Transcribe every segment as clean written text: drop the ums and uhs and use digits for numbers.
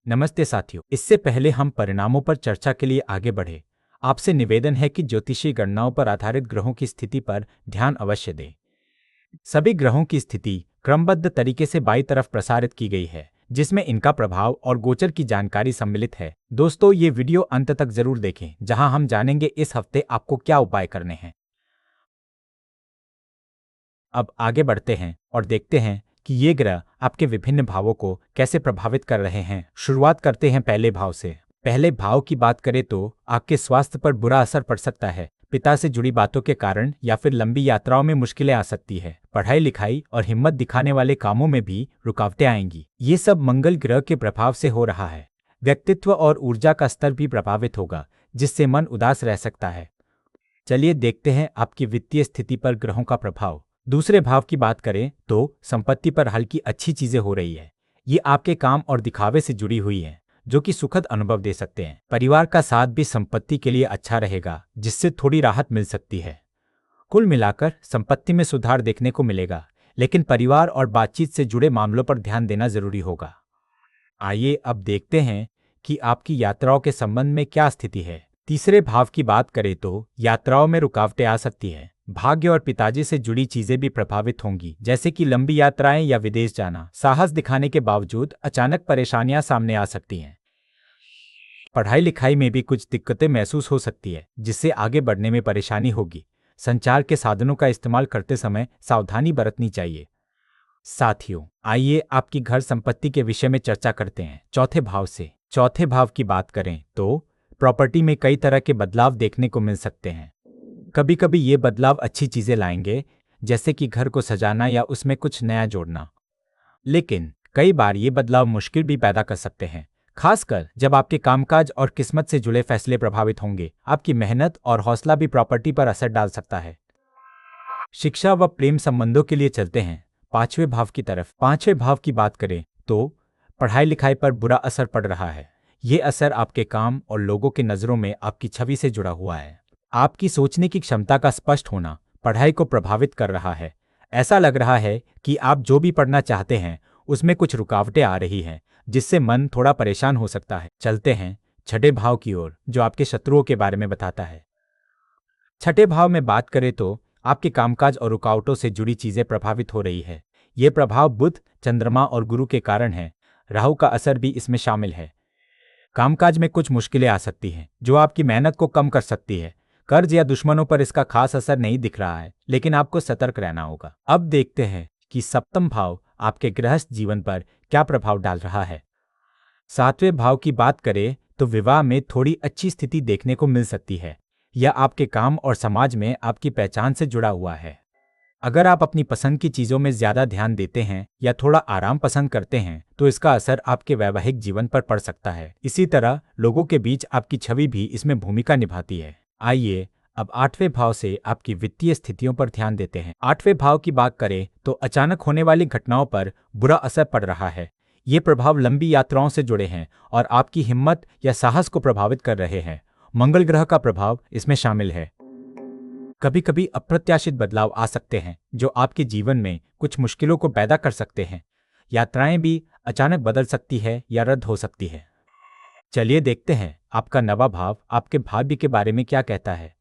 नमस्ते साथियों, इससे पहले हम परिणामों पर चर्चा के लिए आगे बढ़े, आपसे निवेदन है कि ज्योतिषीय गणनाओं पर आधारित ग्रहों की स्थिति पर ध्यान अवश्य दें। सभी ग्रहों की स्थिति क्रमबद्ध तरीके से बाईं तरफ प्रसारित की गई है, जिसमें इनका प्रभाव और गोचर की जानकारी सम्मिलित है। दोस्तों, ये वीडियो अंत तक जरूर देखें, जहां हम जानेंगे इस हफ्ते आपको क्या उपाय करने हैं। अब आगे बढ़ते हैं और देखते हैं कि ये ग्रह आपके विभिन्न भावों को कैसे प्रभावित कर रहे हैं। शुरुआत करते हैं पहले भाव से। पहले भाव की बात करें तो आपके स्वास्थ्य पर बुरा असर पड़ सकता है। पिता से जुड़ी बातों के कारण या फिर लंबी यात्राओं में मुश्किलें आ सकती है। पढ़ाई लिखाई और हिम्मत दिखाने वाले कामों में भी रुकावटें आएंगी। ये सब मंगल ग्रह के प्रभाव से हो रहा है। व्यक्तित्व और ऊर्जा का स्तर भी प्रभावित होगा, जिससे मन उदास रह सकता है। चलिए देखते हैं आपकी वित्तीय स्थिति पर ग्रहों का प्रभाव। दूसरे भाव की बात करें तो संपत्ति पर हल्की अच्छी चीजें हो रही है। ये आपके काम और दिखावे से जुड़ी हुई है, जो कि सुखद अनुभव दे सकते हैं। परिवार का साथ भी संपत्ति के लिए अच्छा रहेगा, जिससे थोड़ी राहत मिल सकती है। कुल मिलाकर संपत्ति में सुधार देखने को मिलेगा, लेकिन परिवार और बातचीत से जुड़े मामलों पर ध्यान देना जरूरी होगा। आइए अब देखते हैं कि आपकी यात्राओं के संबंध में क्या स्थिति है। तीसरे भाव की बात करें तो यात्राओं में रुकावटें आ सकती हैं। भाग्य और पिताजी से जुड़ी चीजें भी प्रभावित होंगी, जैसे कि लंबी यात्राएं या विदेश जाना। साहस दिखाने के बावजूद अचानक परेशानियां सामने आ सकती हैं। पढ़ाई लिखाई में भी कुछ दिक्कतें महसूस हो सकती है, जिससे आगे बढ़ने में परेशानी होगी। संचार के साधनों का इस्तेमाल करते समय सावधानी बरतनी चाहिए। साथियों, आइए आपकी घर संपत्ति के विषय में चर्चा करते हैं। चौथे भाव से। चौथे भाव की बात करें तो प्रॉपर्टी में कई तरह के बदलाव देखने को मिल सकते हैं। कभी कभी ये बदलाव अच्छी चीजें लाएंगे, जैसे कि घर को सजाना या उसमें कुछ नया जोड़ना। लेकिन कई बार ये बदलाव मुश्किल भी पैदा कर सकते हैं, खासकर जब आपके कामकाज और किस्मत से जुड़े फैसले प्रभावित होंगे। आपकी मेहनत और हौसला भी प्रॉपर्टी पर असर डाल सकता है। शिक्षा व प्रेम संबंधों के लिए चलते हैं पांचवें भाव की तरफ। पांचवें भाव की बात करें तो पढ़ाई लिखाई पर बुरा असर पड़ रहा है। ये असर आपके काम और लोगों की नज़रों में आपकी छवि से जुड़ा हुआ है। आपकी सोचने की क्षमता का स्पष्ट होना पढ़ाई को प्रभावित कर रहा है। ऐसा लग रहा है कि आप जो भी पढ़ना चाहते हैं उसमें कुछ रुकावटें आ रही हैं, जिससे मन थोड़ा परेशान हो सकता है। चलते हैं छठे भाव की ओर, जो आपके शत्रुओं के बारे में बताता है। छठे भाव में बात करें तो आपके कामकाज और रुकावटों से जुड़ी चीजें प्रभावित हो रही है। ये प्रभाव बुध, चंद्रमा और गुरु के कारण है। राहु का असर भी इसमें शामिल है। कामकाज में कुछ मुश्किलें आ सकती हैं, जो आपकी मेहनत को कम कर सकती है। कर्ज या दुश्मनों पर इसका खास असर नहीं दिख रहा है, लेकिन आपको सतर्क रहना होगा। अब देखते हैं कि सप्तम भाव आपके गृहस्थ जीवन पर क्या प्रभाव डाल रहा है। सातवें भाव की बात करें तो विवाह में थोड़ी अच्छी स्थिति देखने को मिल सकती है। यह आपके काम और समाज में आपकी पहचान से जुड़ा हुआ है। अगर आप अपनी पसंद की चीजों में ज्यादा ध्यान देते हैं या थोड़ा आराम पसंद करते हैं, तो इसका असर आपके वैवाहिक जीवन पर पड़ सकता है। इसी तरह लोगों के बीच आपकी छवि भी इसमें भूमिका निभाती है। आइए अब आठवें भाव से आपकी वित्तीय स्थितियों पर ध्यान देते हैं। आठवें भाव की बात करें तो अचानक होने वाली घटनाओं पर बुरा असर पड़ रहा है। ये प्रभाव लंबी यात्राओं से जुड़े हैं और आपकी हिम्मत या साहस को प्रभावित कर रहे हैं। मंगल ग्रह का प्रभाव इसमें शामिल है। कभी कभी अप्रत्याशित बदलाव आ सकते हैं, जो आपके जीवन में कुछ मुश्किलों को पैदा कर सकते हैं। यात्राएं भी अचानक बदल सकती है या रद्द हो सकती है। चलिए देखते हैं आपका नवा भाव आपके भाग्य के बारे में क्या कहता है।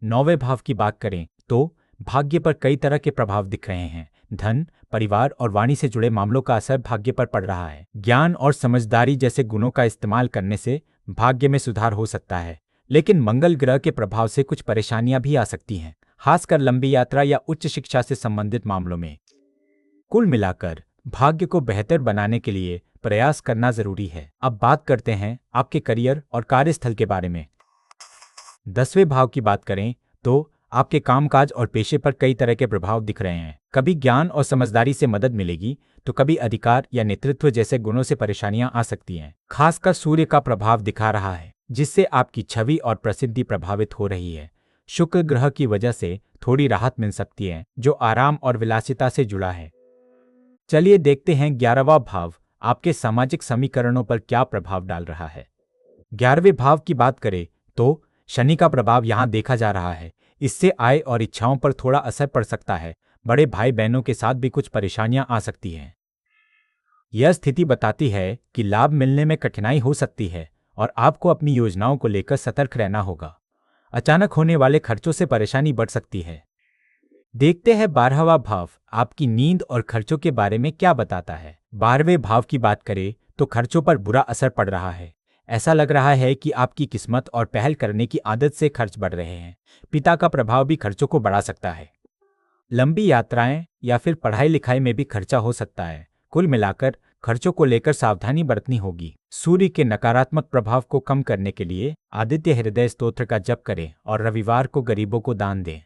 नौवें भाव की बात करें तो भाग्य पर कई तरह के प्रभाव दिख रहे हैं। धन, परिवार और वाणी से जुड़े मामलों का असर भाग्य पर पड़ रहा है। ज्ञान और समझदारी जैसे गुणों का इस्तेमाल करने से भाग्य में सुधार हो सकता है, लेकिन मंगल ग्रह के प्रभाव से कुछ परेशानियां भी आ सकती हैं, खासकर लंबी यात्रा या उच्च शिक्षा से संबंधित मामलों में। कुल मिलाकर भाग्य को बेहतर बनाने के लिए प्रयास करना जरूरी है। अब बात करते हैं आपके करियर और कार्यस्थल के बारे में। 10वें भाव की बात करें तो आपके कामकाज और पेशे पर कई तरह के प्रभाव दिख रहे हैं। कभी ज्ञान और समझदारी से मदद मिलेगी, तो कभी अधिकार या नेतृत्व जैसे गुणों से परेशानियां आ सकती हैं। खासकर सूर्य का प्रभाव दिखा रहा है, जिससे आपकी छवि और प्रसिद्धि प्रभावित हो रही है। शुक्र ग्रह की वजह से थोड़ी राहत मिल सकती है, जो आराम और विलासिता से जुड़ा है। चलिए देखते हैं 11वां भाव आपके सामाजिक समीकरणों पर क्या प्रभाव डाल रहा है। 11वें भाव की बात करें तो शनि का प्रभाव यहाँ देखा जा रहा है। इससे आय और इच्छाओं पर थोड़ा असर पड़ सकता है। बड़े भाई बहनों के साथ भी कुछ परेशानियां आ सकती हैं। यह स्थिति बताती है कि लाभ मिलने में कठिनाई हो सकती है और आपको अपनी योजनाओं को लेकर सतर्क रहना होगा। अचानक होने वाले खर्चों से परेशानी बढ़ सकती है। देखते हैं 12वां भाव आपकी नींद और खर्चों के बारे में क्या बताता है। 12वें भाव की बात करें तो खर्चों पर बुरा असर पड़ रहा है। ऐसा लग रहा है कि आपकी किस्मत और पहल करने की आदत से खर्च बढ़ रहे हैं। पिता का प्रभाव भी खर्चों को बढ़ा सकता है। लंबी यात्राएं या फिर पढ़ाई लिखाई में भी खर्चा हो सकता है। कुल मिलाकर खर्चों को लेकर सावधानी बरतनी होगी। सूर्य के नकारात्मक प्रभाव को कम करने के लिए आदित्य हृदय स्तोत्र का जप करें और रविवार को गरीबों को दान दें।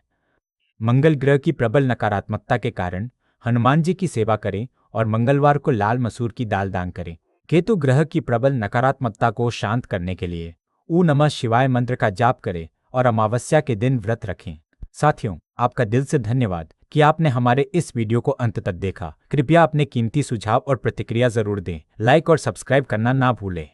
मंगल ग्रह की प्रबल नकारात्मकता के कारण हनुमान जी की सेवा करें और मंगलवार को लाल मसूर की दाल दान करें। केतु ग्रह की प्रबल नकारात्मकता को शांत करने के लिए ऊ नमः शिवाय मंत्र का जाप करें और अमावस्या के दिन व्रत रखें। साथियों, आपका दिल से धन्यवाद कि आपने हमारे इस वीडियो को अंत तक देखा। कृपया अपने कीमती सुझाव और प्रतिक्रिया जरूर दें। लाइक और सब्सक्राइब करना ना भूलें।